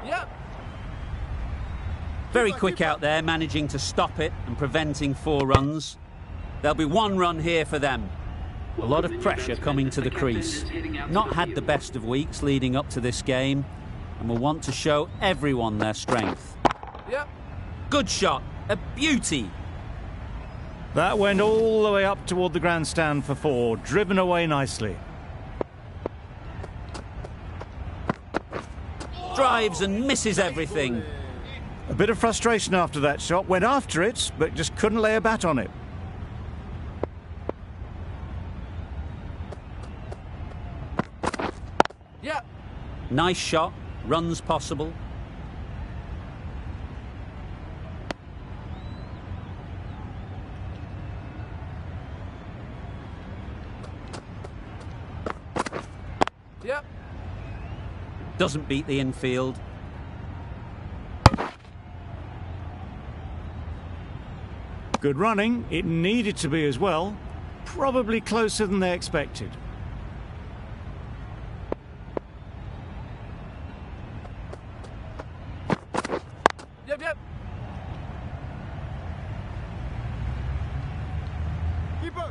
Yep. Very quick out there, managing to stop it and preventing 4 runs. There'll be 1 run here for them. A lot of pressure coming to the crease. Not had the best of weeks leading up to this game, and will want to show everyone their strength. Yep. Good shot, a beauty. That went all the way up toward the grandstand for 4, driven away nicely. Drives and misses everything. A bit of frustration after that shot, went after it, but just couldn't lay a bat on it. Yep. Nice shot, runs possible. Yep. Doesn't beat the infield. Good running, it needed to be as well. Probably closer than they expected. Yep. Keeper.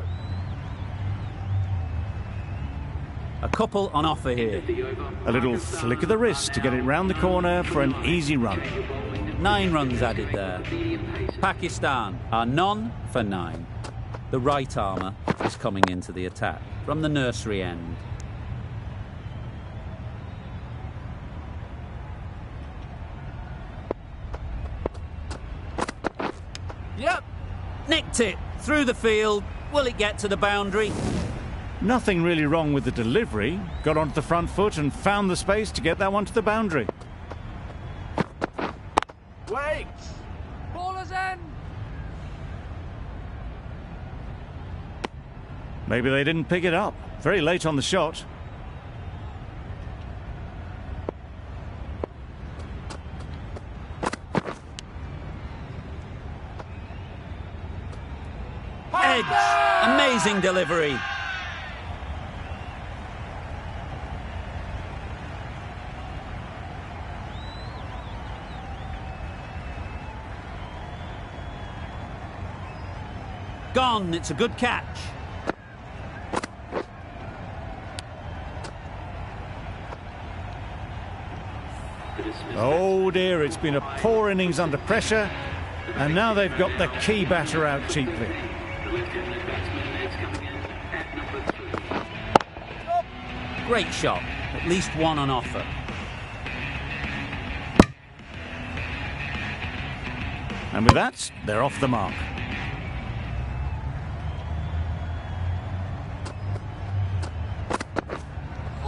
A couple on offer here. A little flick of the wrist to get it round the corner for an easy run. 9 runs added there. Pakistan are none for 9. The right armour is coming into the attack from the nursery end. Yep. Nicked it through the field. Will it get to the boundary? Nothing really wrong with the delivery. Got onto the front foot and found the space to get that one to the boundary. Wait. Baller's end. Maybe they didn't pick it up. Very late on the shot. Edge. Amazing delivery. Gone. It's a good catch. Oh dear, it's been a poor innings under pressure, and now they've got the key batter out cheaply. Great shot. At least 1 on offer. And with that, they're off the mark.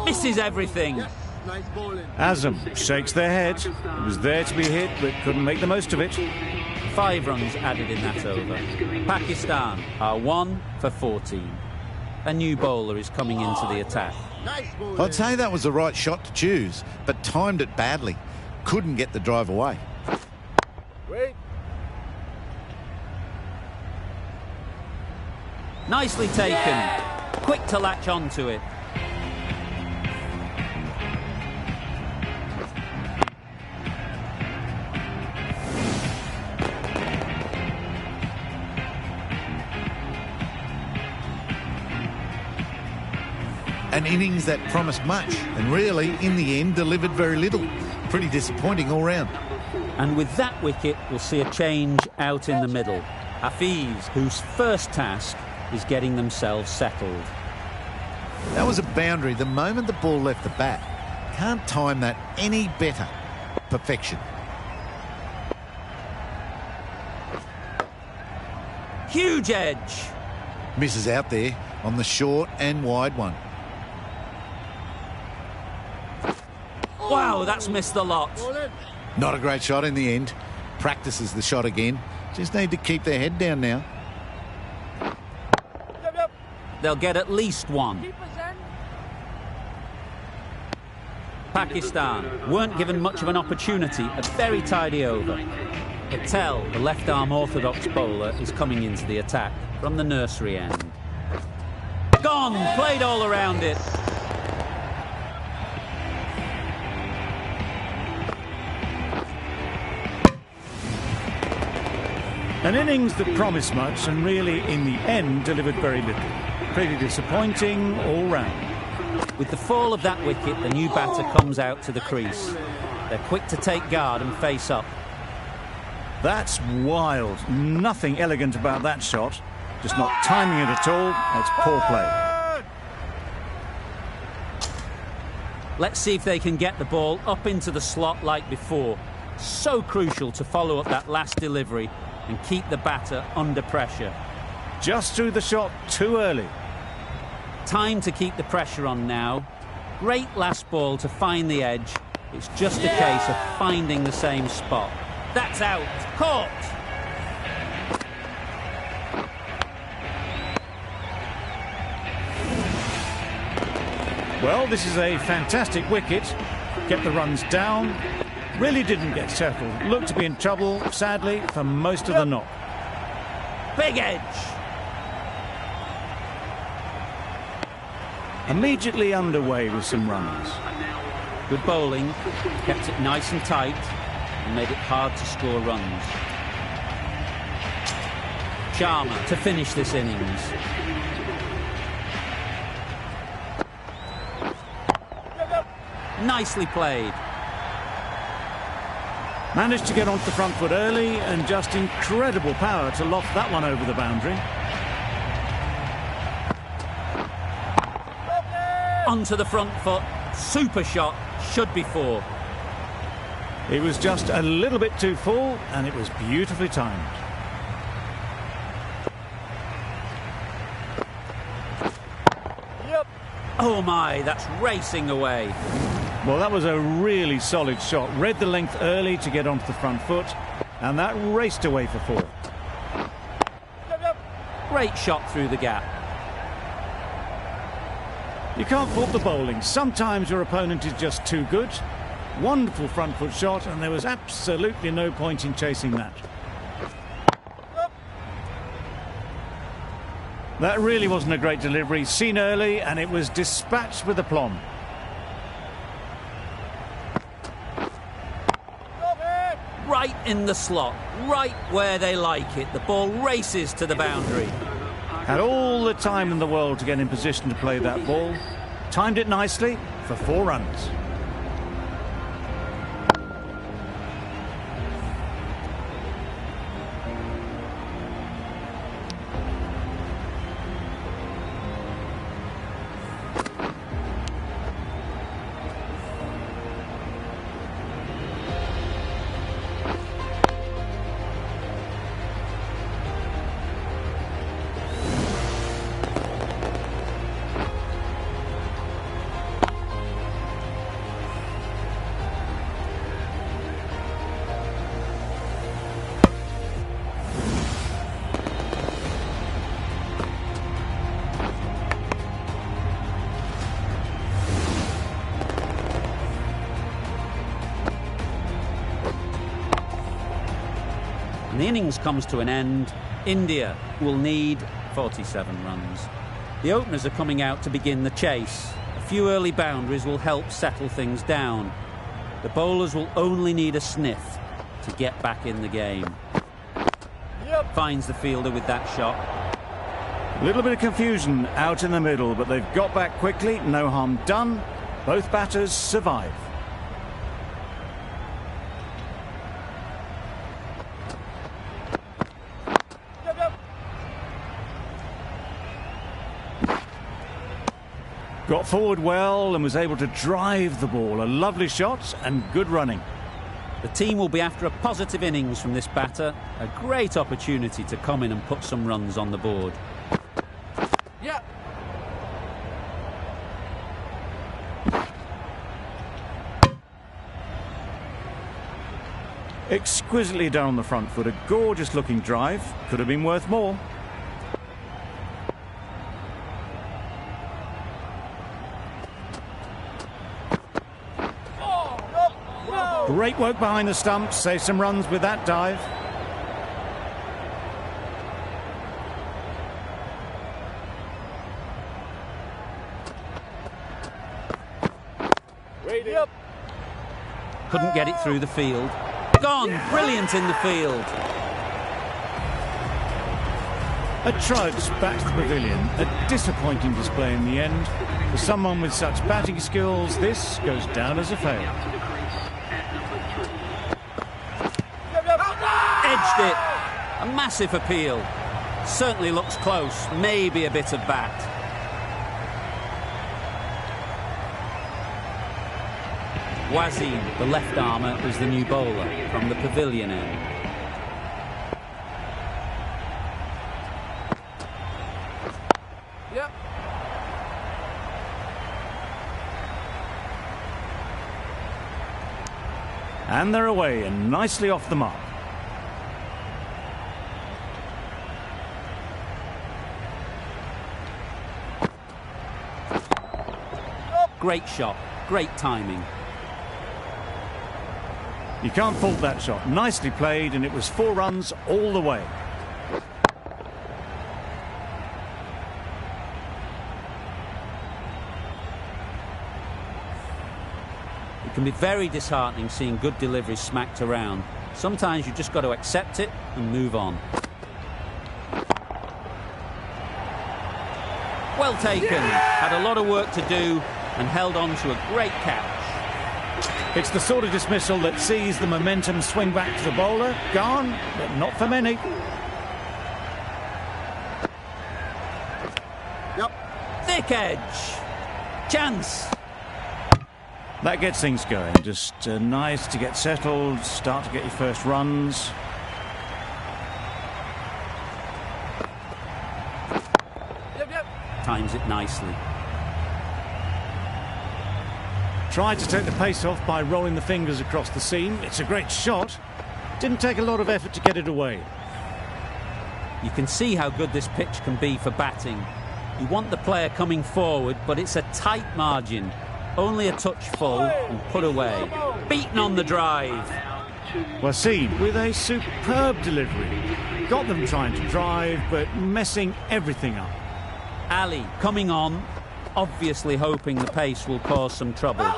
Misses everything. Nice bowling. Azam shakes their head. It was there to be hit, but couldn't make the most of it. 5 runs added in that over. Pakistan are 1 for 14. A new bowler is coming into the attack. Nice bowling. I'd say that was the right shot to choose, but timed it badly. Couldn't get the drive away. Wait. Nicely taken. Quick to latch onto it. An innings that promised much and really, in the end, delivered very little. Pretty disappointing all round. And with that wicket, we'll see a change out in the middle. Hafiz, whose first task is getting themselves settled. That was a boundary the moment the ball left the bat. Can't time that any better. Perfection. Huge edge. Misses out there on the short and wide one. Wow, that's missed the lot. Bowling. Not a great shot in the end. Practices the shot again. Just need to keep their head down now. Yep. They'll get at least 1. Keeper's end. Pakistan weren't given much of an opportunity. A very tidy over. Patel, the left-arm orthodox bowler, is coming into the attack from the nursery end. Gone! Played all around it. An innings that promised much and really, in the end, delivered very little. Pretty disappointing all round. With the fall of that wicket, the new batter comes out to the crease. They're quick to take guard and face up. That's wild. Nothing elegant about that shot. Just not timing it at all. It's poor play. Let's see if they can get the ball up into the slot like before. So crucial to follow up that last delivery and keep the batter under pressure. Just threw the shot too early. Time to keep the pressure on now. Great last ball to find the edge. It's just a case of finding the same spot. That's out. Caught. Well, this is a fantastic wicket. Kept the runs down. Really didn't get settled. Looked to be in trouble, sadly, for most of the knock. Big edge. Immediately underway with some runs. Good bowling. Kept it nice and tight and made it hard to score runs. Sharma to finish this innings. Nicely played. Managed to get onto the front foot early and just incredible power to loft that one over the boundary. Onto the front foot. Super shot. Should be 4. It was just a little bit too full and it was beautifully timed. Oh my, that's racing away. Well, that was a really solid shot. Read the length early to get onto the front foot, and that raced away for 4. Great shot through the gap. You can't fault the bowling. Sometimes your opponent is just too good. Wonderful front foot shot, and there was absolutely no point in chasing that. That really wasn't a great delivery. Seen early, and it was dispatched with aplomb. Right in the slot, right where they like it. The ball races to the boundary. Had all the time in the world to get in position to play that ball. Timed it nicely for 4 runs. And the innings comes to an end. India will need 47 runs. The openers are coming out to begin the chase. A few early boundaries will help settle things down. The bowlers will only need a sniff to get back in the game. Finds the fielder with that shot. A little bit of confusion out in the middle, but they've got back quickly. No harm done. Both batters survive. Got forward well and was able to drive the ball. A lovely shot and good running. The team will be after a positive innings from this batter. A great opportunity to come in and put some runs on the board. Yeah. Exquisitely done on the front foot. A gorgeous looking drive. Could have been worth more. Great work behind the stumps. Save some runs with that dive. Couldn't get it through the field. Gone! Brilliant in the field. A trudge back to the pavilion. A disappointing display in the end. For someone with such batting skills, this goes down as a fail. Edged it. A massive appeal. Certainly looks close. Maybe a bit of bat. Wazim, the left armour, is the new bowler from the pavilion end. Yep. And they're away and nicely off the mark. Great shot, great timing. You can't fault that shot. Nicely played, and it was 4 runs all the way. It can be very disheartening seeing good deliveries smacked around. Sometimes you just got to accept it and move on. Well taken. Had a lot of work to do and held on to a great catch. It's the sort of dismissal that sees the momentum swing back to the bowler. Gone, but not for many. Yep. Thick edge. Chance. That gets things going. Just nice to get settled, start to get your first runs. Yep. Times it nicely. Tried to take the pace off by rolling the fingers across the seam. It's a great shot. Didn't take a lot of effort to get it away. You can see how good this pitch can be for batting. You want the player coming forward, but it's a tight margin. Only a touch full and put away. Beaten on the drive. Wasim with a superb delivery. Got them trying to drive, but messing everything up. Ali coming on, obviously hoping the pace will cause some trouble.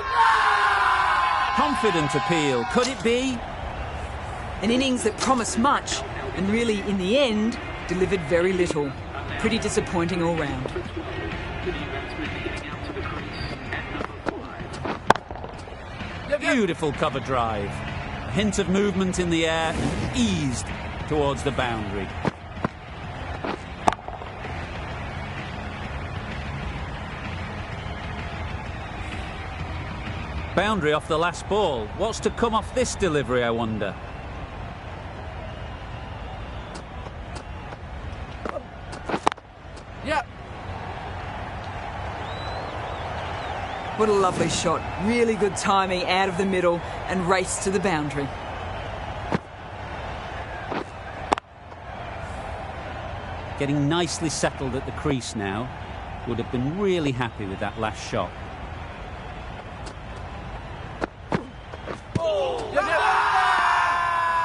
Confident appeal. Could it be? An innings that promised much and really, in the end, delivered very little. Pretty disappointing all round. Beautiful cover drive. A hint of movement in the air and eased towards the boundary. Boundary off the last ball. What's to come off this delivery, I wonder? Yep. What a lovely shot. Really good timing out of the middle and race to the boundary. Getting nicely settled at the crease now. Would have been really happy with that last shot.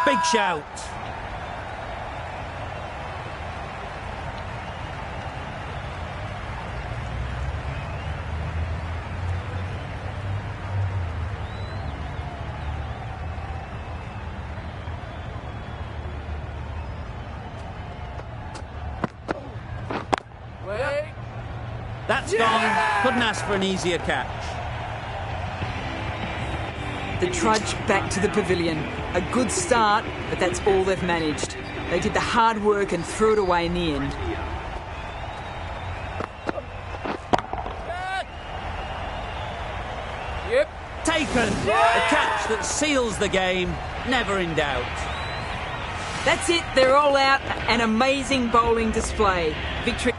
Big shout. Wait. That's gone. Couldn't ask for an easier catch. The trudge back to the pavilion. A good start, but that's all they've managed. They did the hard work and threw it away in the end. Yep. Taken. A catch that seals the game. Never in doubt. That's it, they're all out. An amazing bowling display. Victory.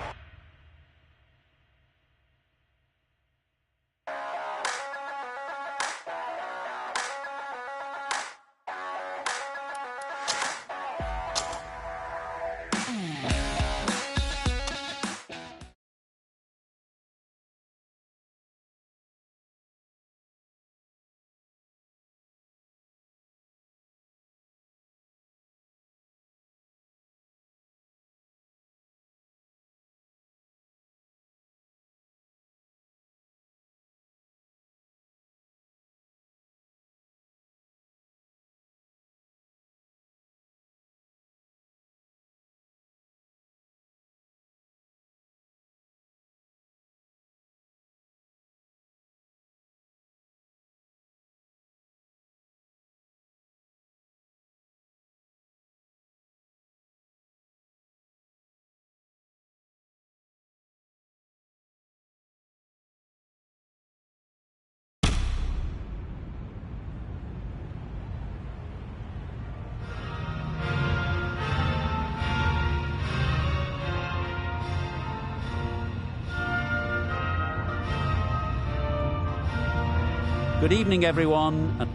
Good evening, everyone.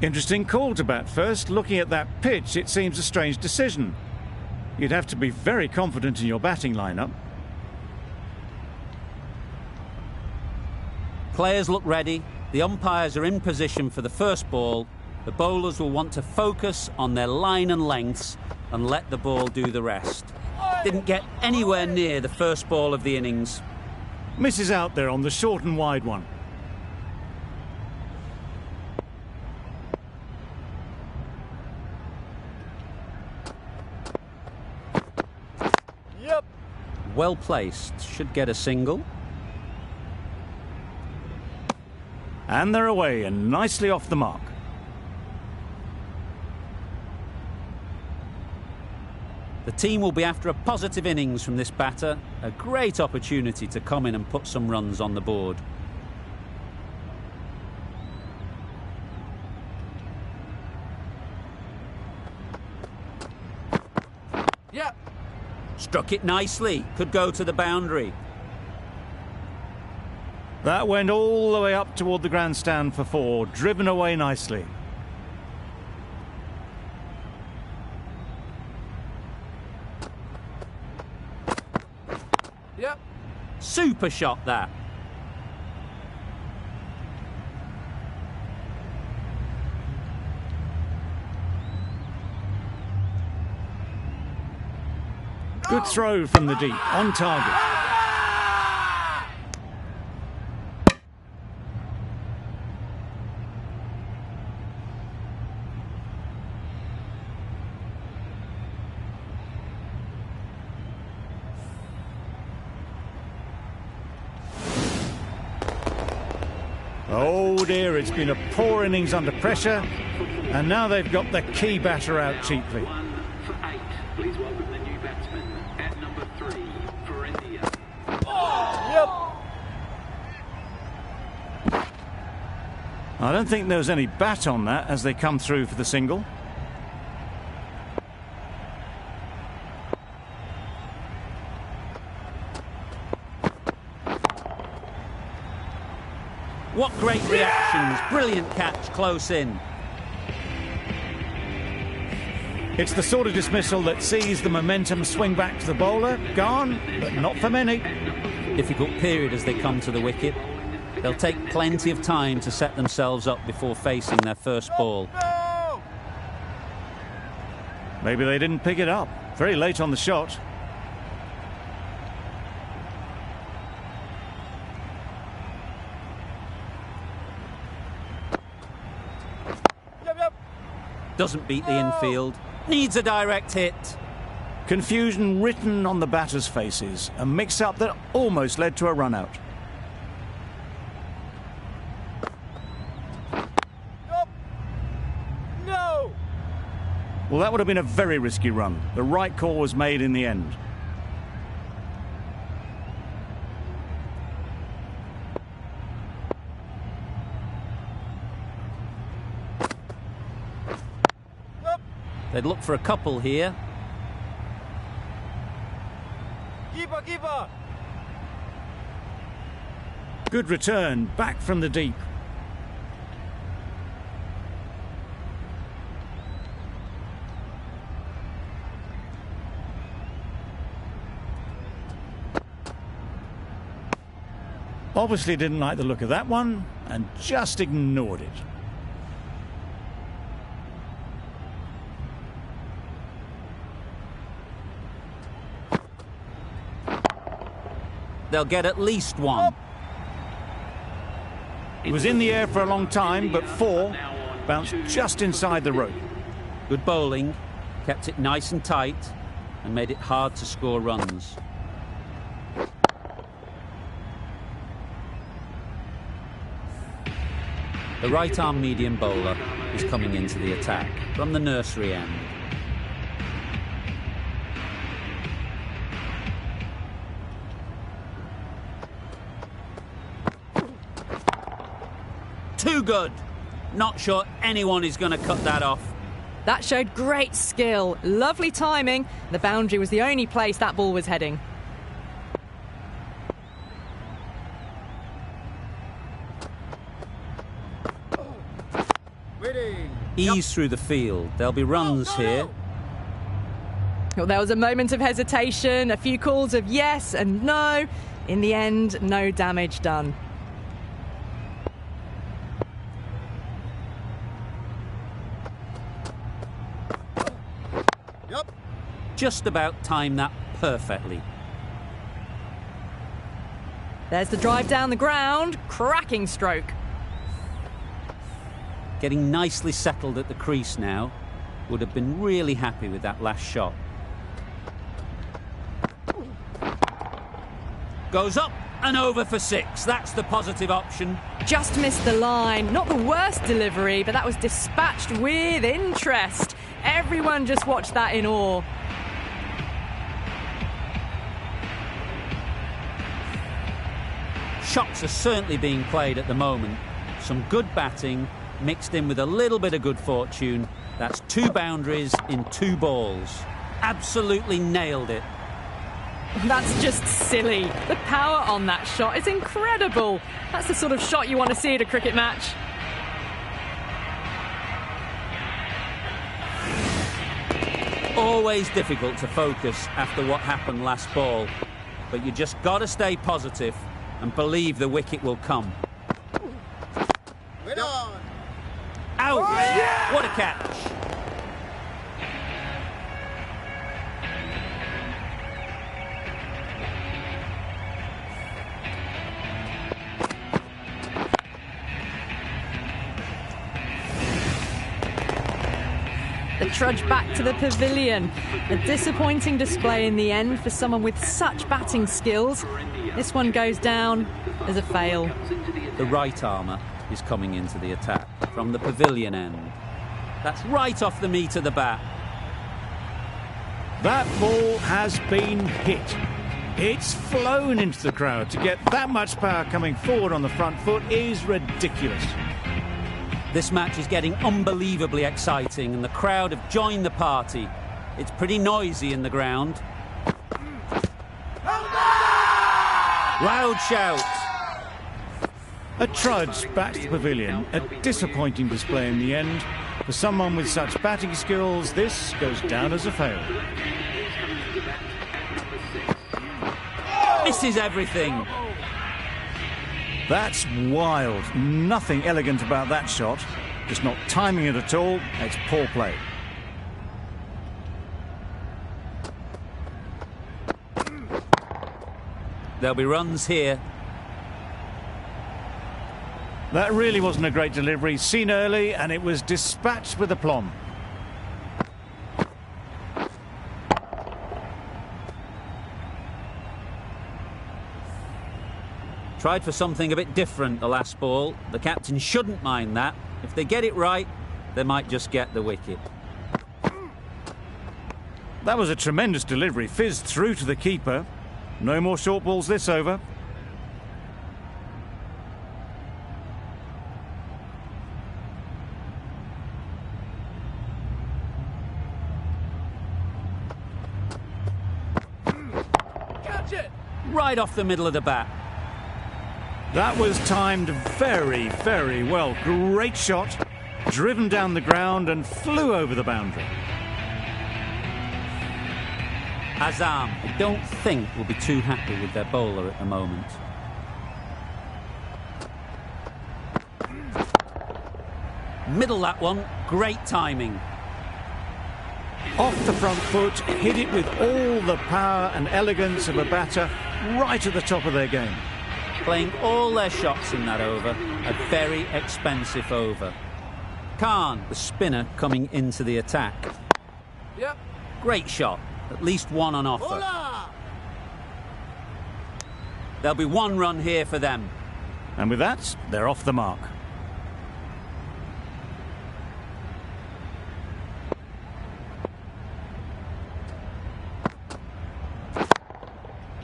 Interesting call to bat first. Looking at that pitch, it seems a strange decision. You'd have to be very confident in your batting lineup. Players look ready. The umpires are in position for the first ball. The bowlers will want to focus on their line and lengths and let the ball do the rest. Didn't get anywhere near the first ball of the innings. Misses out there on the short and wide one. Yep. Well placed. Should get a single. And they're away and nicely off the mark. The team will be after a positive innings from this batter. A great opportunity to come in and put some runs on the board. Yep. Struck it nicely. Could go to the boundary. That went all the way up toward the grandstand for 4, driven away nicely. Yep. Super shot that. Good throw from the deep, on target. Oh dear, it's been a poor innings under pressure, and now they've got the key batter out cheaply. 1 for 8. Please welcome the new batsman at number 3 for India. Yep. I don't think there was any bat on that as they come through for the single. What great reactions. Brilliant catch close in. It's the sort of dismissal that sees the momentum swing back to the bowler. Gone, but not for many. Difficult period as they come to the wicket. They'll take plenty of time to set themselves up before facing their first ball. No. Maybe they didn't pick it up. Very late on the shot. Yep. Yep. Doesn't beat the infield. Needs a direct hit. Confusion written on the batters' faces. A mix-up that almost led to a run-out. Yep. No. Well, that would have been a very risky run. The right call was made in the end. They'd look for a couple here. Keeper. Keeper. Good return, back from the deep. Obviously didn't like the look of that one and just ignored it. They'll get at least one. He was in the air for a long time, but 4 bounced just inside the rope. Good bowling. Kept it nice and tight and made it hard to score runs. The right-arm medium bowler is coming into the attack from the nursery end. Too good. Not sure anyone is going to cut that off. That showed great skill, lovely timing. The boundary was the only place that ball was heading. Ease through the field. There'll be runs here. Well, there was a moment of hesitation, a few calls of yes and no. In the end, no damage done. Just about timed that perfectly. There's the drive down the ground. Cracking stroke. Getting nicely settled at the crease now. Would have been really happy with that last shot. Goes up and over for 6. That's the positive option. Just missed the line. Not the worst delivery, but that was dispatched with interest. Everyone just watched that in awe. Shots are certainly being played at the moment. Some good batting mixed in with a little bit of good fortune. That's 2 boundaries in 2 balls. Absolutely nailed it. That's just silly. The power on that shot is incredible. That's the sort of shot you want to see at a cricket match. Always difficult to focus after what happened last ball, but you just got to stay positive and believe the wicket will come. Out! Yeah! What a catch! The trudge back to the pavilion. A disappointing display in the end for someone with such batting skills. This one goes down as a fail. The right armour is coming into the attack from the pavilion end. That's right off the meat of the bat. That ball has been hit. It's flown into the crowd. To get that much power coming forward on the front foot is ridiculous. This match is getting unbelievably exciting and the crowd have joined the party. It's pretty noisy in the ground. Loud shout. A trudge back to the pavilion. A disappointing display in the end. For someone with such batting skills, this goes down as a fail. Misses everything. That's wild. Nothing elegant about that shot. Just not timing it at all. It's poor play. There'll be runs here. That really wasn't a great delivery. Seen early, and it was dispatched with aplomb. Tried for something a bit different the last ball. The captain shouldn't mind that. If they get it right, they might just get the wicket. That was a tremendous delivery. Fizzed through to the keeper. No more short balls this over. Catch it! Right off the middle of the bat. That was timed very, very well. Great shot. Driven down the ground and flew over the boundary. Azam, I don't think will be too happy with their bowler at the moment. Middle that one, great timing. Off the front foot, hit it with all the power and elegance of a batter right at the top of their game. Playing all their shots in that over, a very expensive over. Khan, the spinner, coming into the attack. Yep. Great shot, at least one on offer. Hola! There'll be 1 run here for them. And with that, they're off the mark.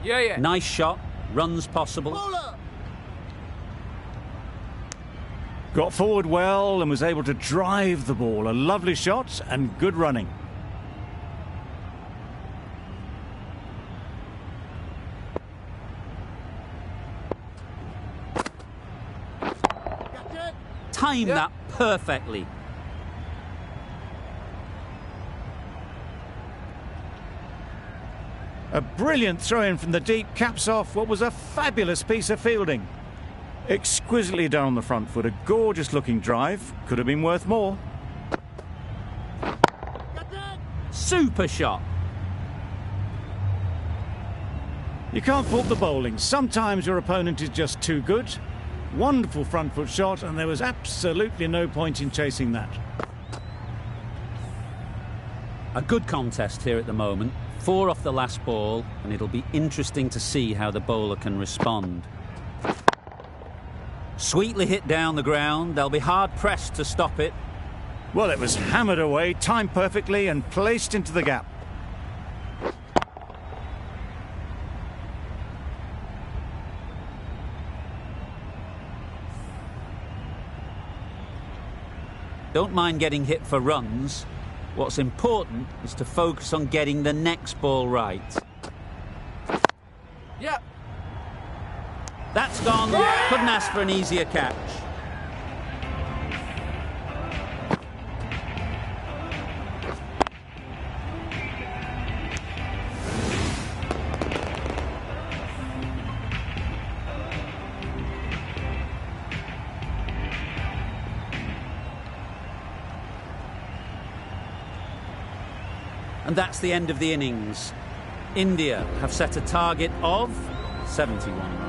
Yeah. Nice shot, runs possible. Hola! Got forward well and was able to drive the ball. A lovely shot and good running. Timed that perfectly. A brilliant throw-in from the deep caps off what was a fabulous piece of fielding. Exquisitely done on the front foot. A gorgeous-looking drive. Could have been worth more. Super shot. You can't fault the bowling. Sometimes your opponent is just too good. Wonderful front foot shot, and there was absolutely no point in chasing that. A good contest here at the moment. 4 off the last ball, and it'll be interesting to see how the bowler can respond. Sweetly hit down the ground. They'll be hard pressed to stop it. Well, it was hammered away, timed perfectly, and placed into the gap. Don't mind getting hit for runs. What's important is to focus on getting the next ball right. Yep. That's gone. Couldn't ask for an easier catch. And that's the end of the innings. India have set a target of 71 runs.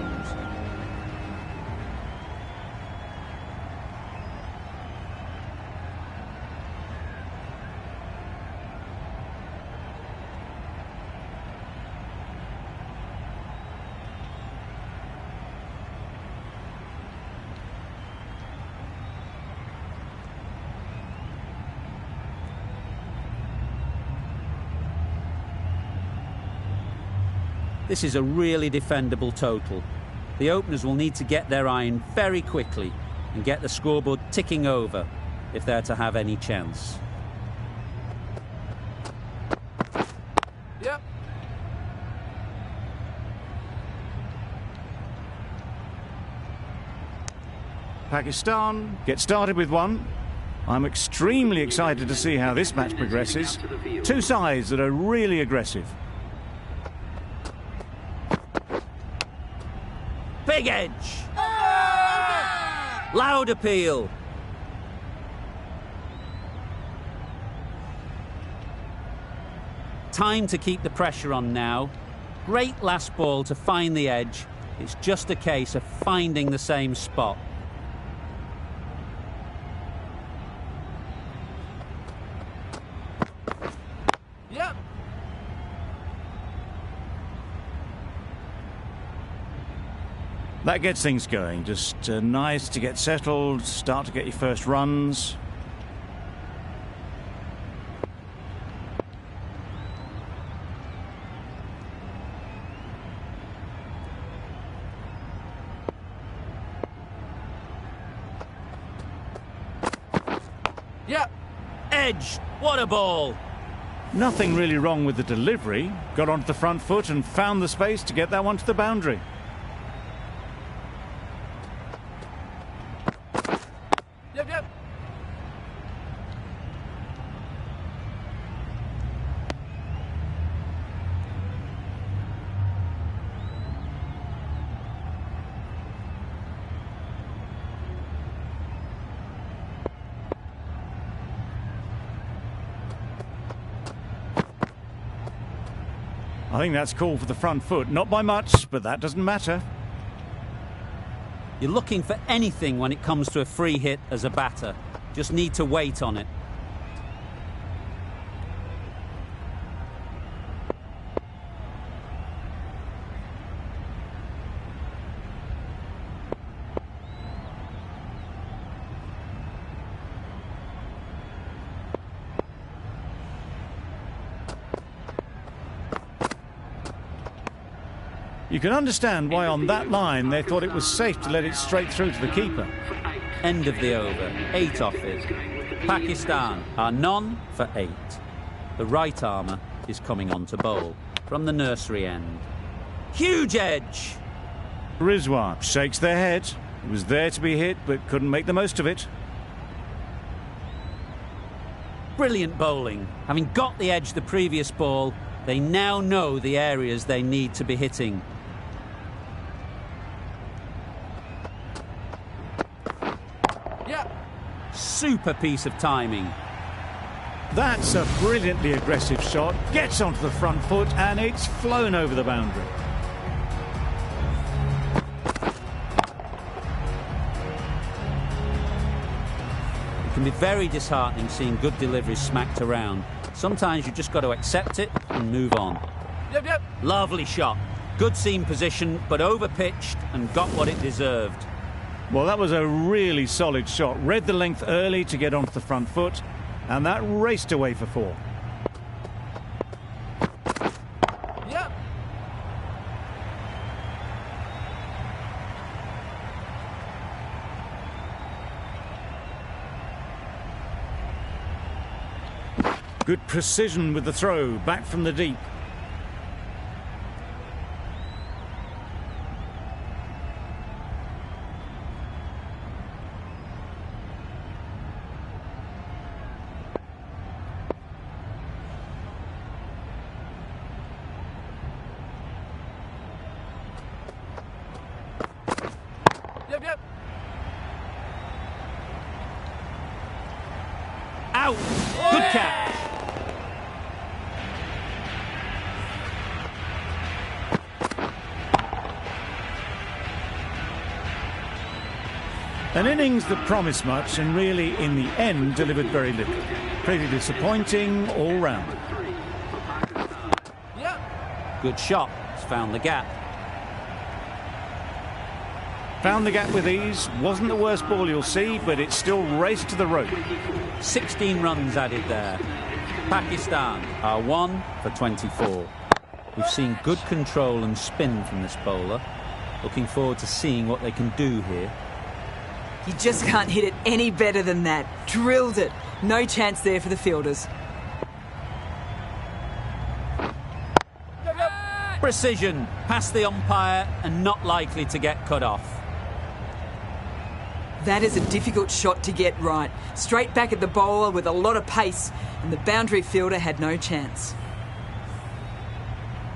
This is a really defendable total. The openers will need to get their iron very quickly and get the scoreboard ticking over if they're to have any chance. Yep. Pakistan get started with 1. I'm extremely excited to see how this match progresses. 2 sides that are really aggressive. Big edge! Loud appeal! Time to keep the pressure on now. Great last ball to find the edge. It's just a case of finding the same spot. Yep. That gets things going. Just nice to get settled, start to get your first runs. Yep. Edge! What a ball! Nothing really wrong with the delivery. Got onto the front foot and found the space to get that one to the boundary. Yep, yep. I think that's called for the front foot. Not by much, but that doesn't matter. You're looking for anything when it comes to a free hit as a batter. Just need to wait on it. You can understand why on that line they thought it was safe to let it straight through to the keeper. For 8. End of the over. 8 off it. Pakistan are none for 8. The right armour is coming on to bowl from the nursery end. Huge edge! Rizwan shakes their head. It was there to be hit, but couldn't make the most of it. Brilliant bowling. Having got the edge the previous ball, they now know the areas they need to be hitting. Yeah. Super piece of timing. That's a brilliantly aggressive shot. Gets onto the front foot and it's flown over the boundary. It can be very disheartening seeing good deliveries smacked around. Sometimes you just got to accept it and move on. Yep, yep. Lovely shot. Good seam position, but over-pitched and got what it deserved. Well, that was a really solid shot. Read the length early to get onto the front foot, and that raced away for 4. Yep. Good precision with the throw, back from the deep. Yep, yep. Out! Good catch. An innings that promised much and really, in the end, delivered very little. Pretty disappointing all round. Yep. Good shot. It's found the gap. Found the gap with ease. Wasn't the worst ball you'll see, but it still raced to the rope. 16 runs added there. Pakistan are 1 for 24. We've seen good control and spin from this bowler. Looking forward to seeing what they can do here. You just can't hit it any better than that. Drilled it. No chance there for the fielders. Yep, yep. Precision, past the umpire and not likely to get cut off. That is a difficult shot to get right. Straight back at the bowler with a lot of pace, and the boundary fielder had no chance.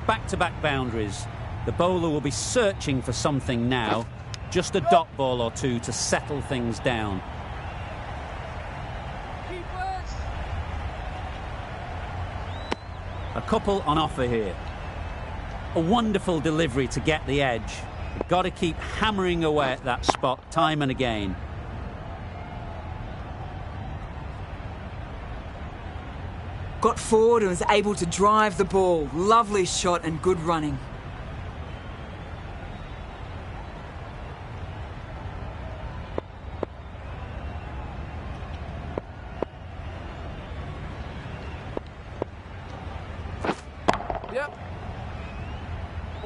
Back-to-back boundaries. The bowler will be searching for something now. Just a dot ball or two to settle things down. Keepers. A couple on offer here. A wonderful delivery to get the edge. You've got to keep hammering away at that spot time and again. Got forward and was able to drive the ball. Lovely shot and good running. Yep.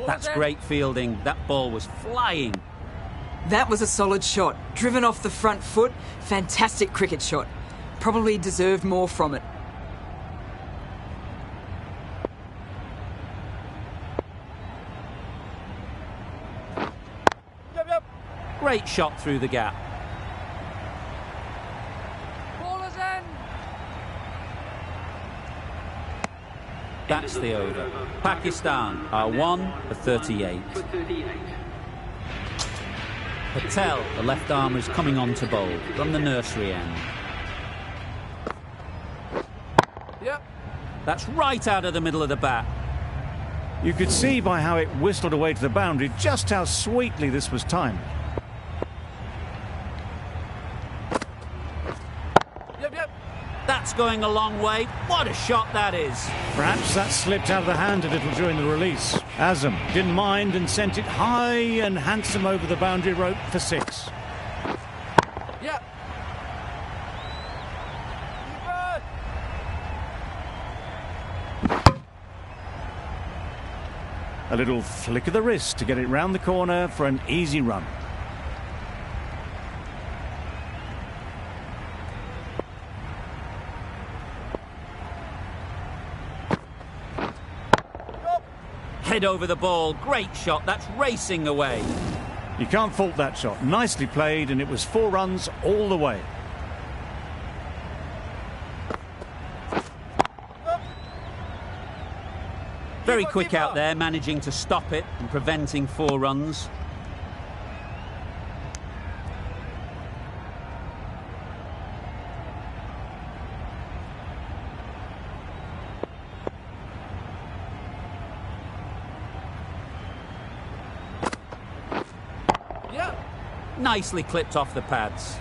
That's great fielding. That ball was flying. That was a solid shot. Driven off the front foot. Fantastic cricket shot. Probably deserved more from it. Yep, yep. Great shot through the gap. Ballers in. That's the over. Pakistan are 1 for 38. Patel, the left armour, is coming on to bowl from the nursery end. Yep. That's right out of the middle of the bat. You could see by how it whistled away to the boundary just how sweetly this was timed. Yep, yep. That's going a long way. What a shot that is. Perhaps that slipped out of the hand a little during the release. Azam didn't mind and sent it high and handsome over the boundary rope for 6. Yep. Keeper. A little flick of the wrist to get it round the corner for an easy run. Head over the ball. Great shot. That's racing away. You can't fault that shot. Nicely played, and it was 4 runs all the way. Very quick out there, managing to stop it and preventing 4 runs. Nicely clipped off the pads.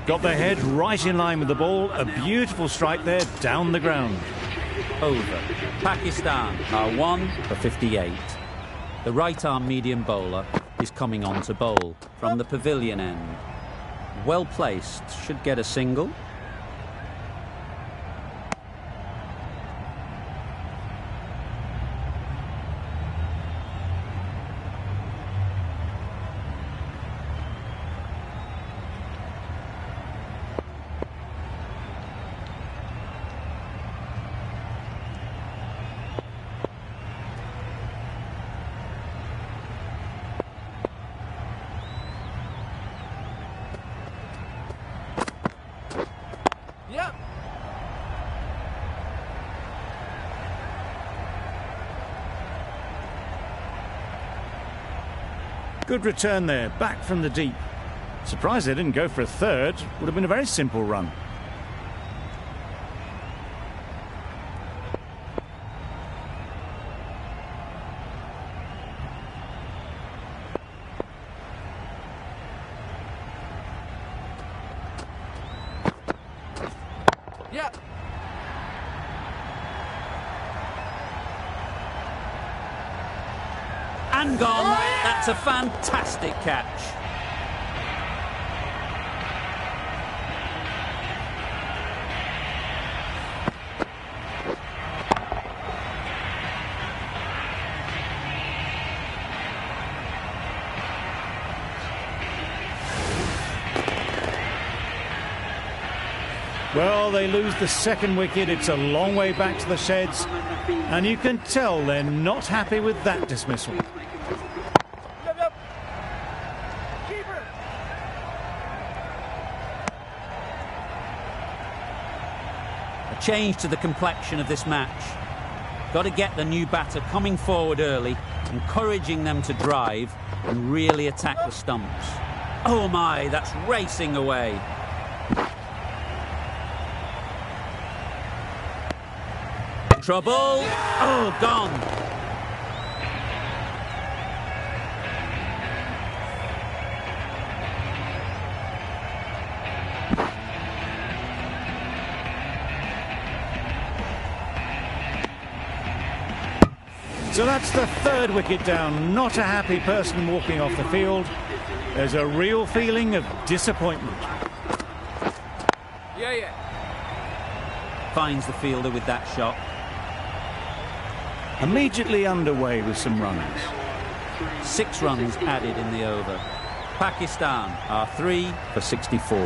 Got their head right in line with the ball. A beautiful strike there down the ground. Over. Pakistan are 1 for 58. The right-arm medium bowler is coming on to bowl from the pavilion end. Well placed, should get a single. Good return there, back from the deep. Surprised they didn't go for a third. Would have been a very simple run. And gone. That's a fantastic catch. Well, they lose the second wicket. It's a long way back to the sheds, and you can tell they're not happy with that dismissal. A change to the complexion of this match. Got to get the new batter coming forward early, encouraging them to drive and really attack the stumps. Oh my, that's racing away. Trouble. Oh, gone. So that's the third wicket down. Not a happy person walking off the field. There's a real feeling of disappointment. Finds the fielder with that shot. Immediately underway with some runs. 6 runs added in the over. Pakistan are 3 for 64.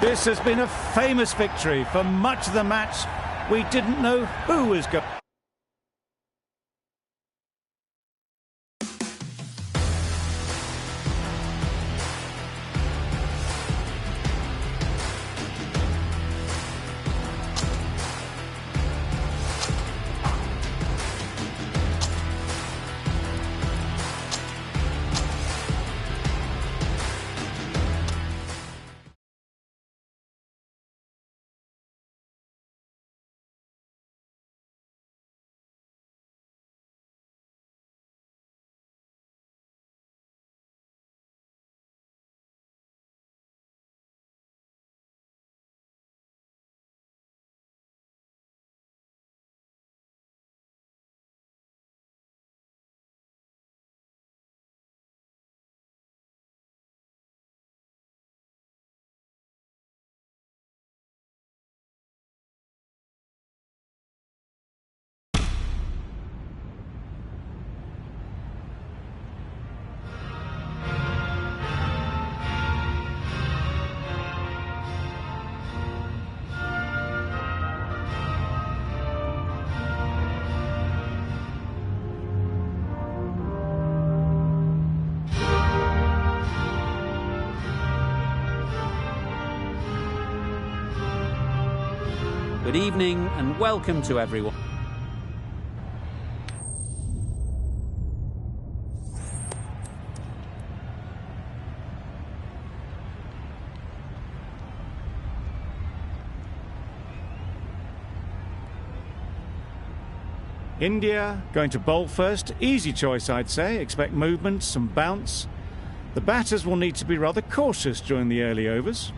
This has been a famous victory. For much of the match, we didn't know who was going. Good evening and welcome to everyone. India going to bowl first. Easy choice, I'd say. Expect movement, some bounce. The batters will need to be rather cautious during the early overs.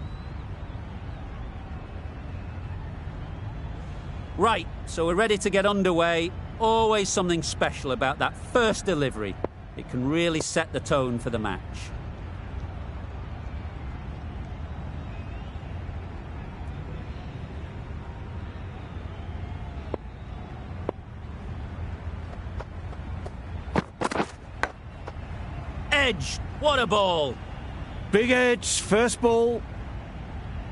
Right, so we're ready to get underway. Always something special about that first delivery. It can really set the tone for the match. Edge, what a ball! Big edge, first ball.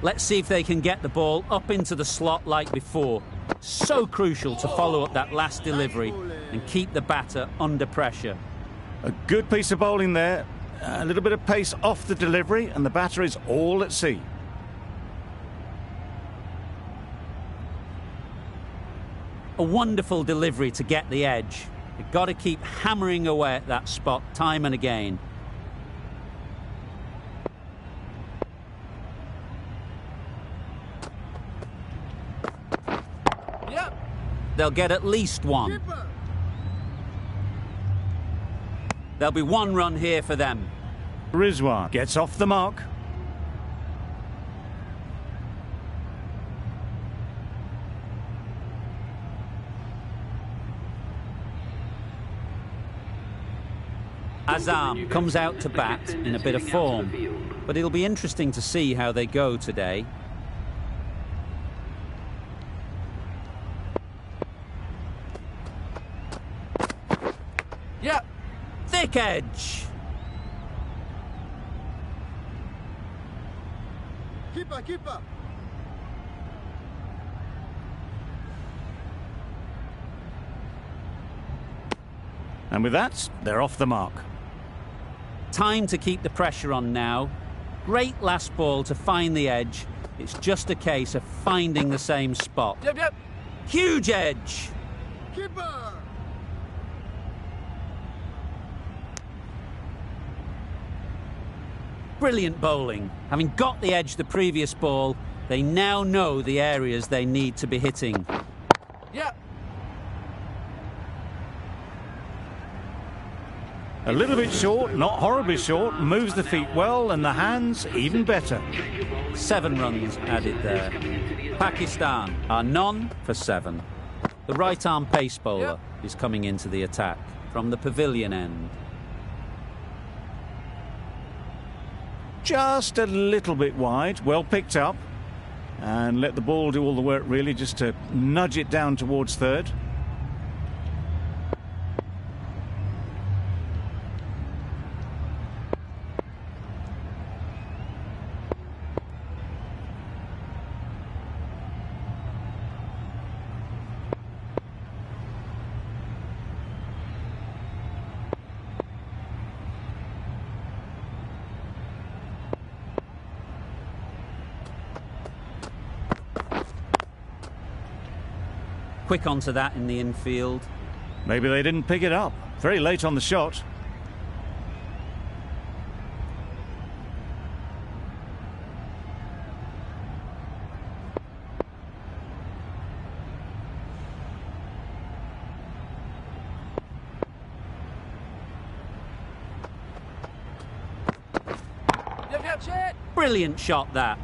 Let's see if they can get the ball up into the slot like before. So crucial to follow up that last delivery and keep the batter under pressure. A good piece of bowling there. A little bit of pace off the delivery and the batter is all at sea. A wonderful delivery to get the edge. You've got to keep hammering away at that spot time and again. Yep. They'll get at least one. There'll be one run here for them. Rizwan gets off the mark. Azam comes out to bat in a bit of form, but it'll be interesting to see how they go today. Yep. Thick edge. Keeper. And with that, they're off the mark. Time to keep the pressure on now. Great last ball to find the edge. It's just a case of finding the same spot. Yep. Huge edge. Keeper. Brilliant bowling. Having got the edge the previous ball, they now know the areas they need to be hitting. Yep. A little bit short, not horribly short, moves the feet well and the hands even better. 7 runs added there. Pakistan are none for 7. The right-arm pace bowler is coming into the attack from the pavilion end. Just a little bit wide, well picked up. And let the ball do all the work really, just to nudge it down towards third. Quick onto that in the infield. Maybe they didn't pick it up. Very late on the shot. Yep. Brilliant shot that.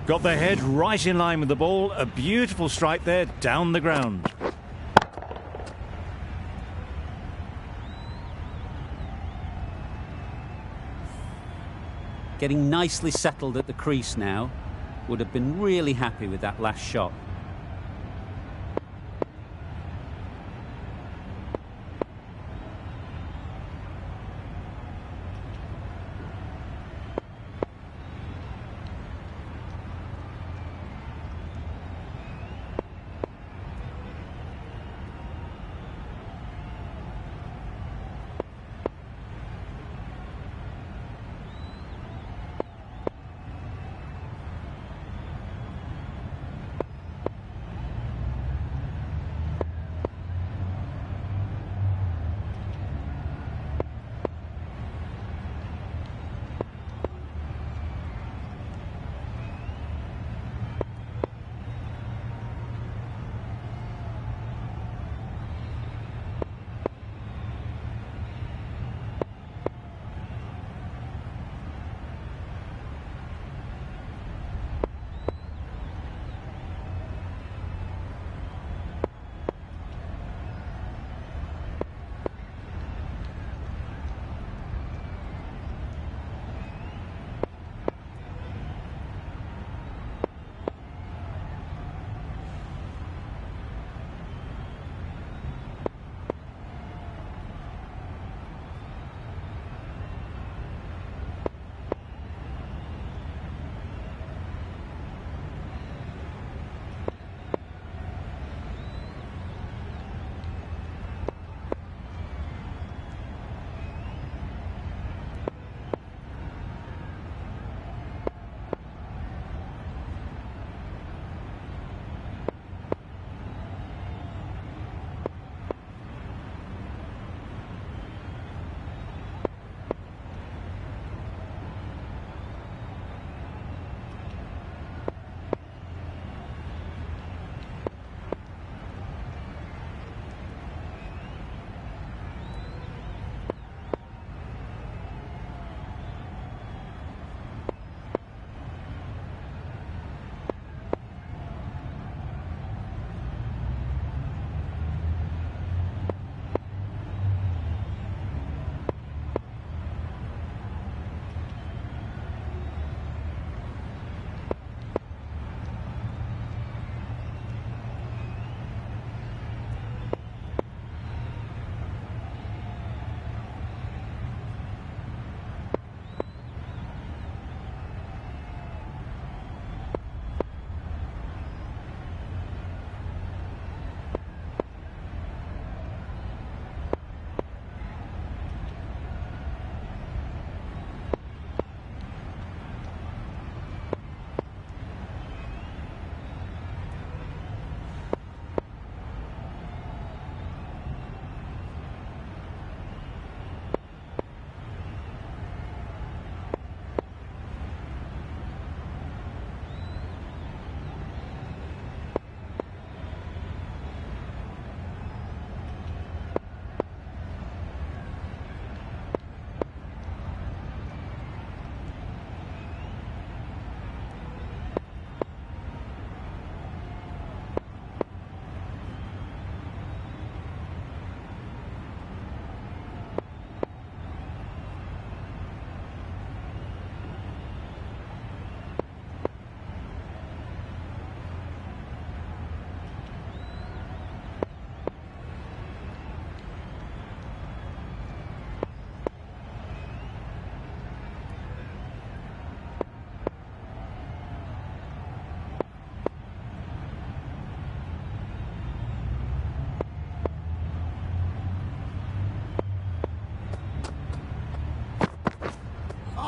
Got their head right in line with the ball. A beautiful strike there down the ground. Getting nicely settled at the crease now. Would have been really happy with that last shot.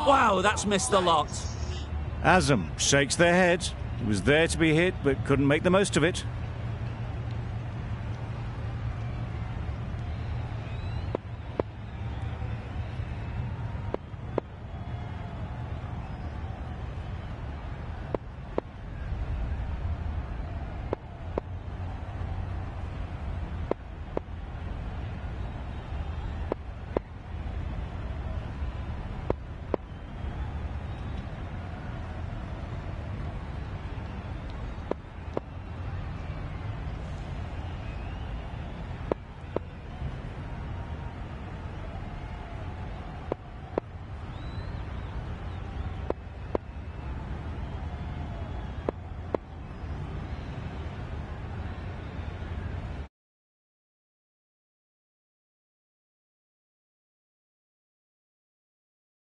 Wow, that's missed the lot. Azam shakes their head. He was there to be hit, but couldn't make the most of it.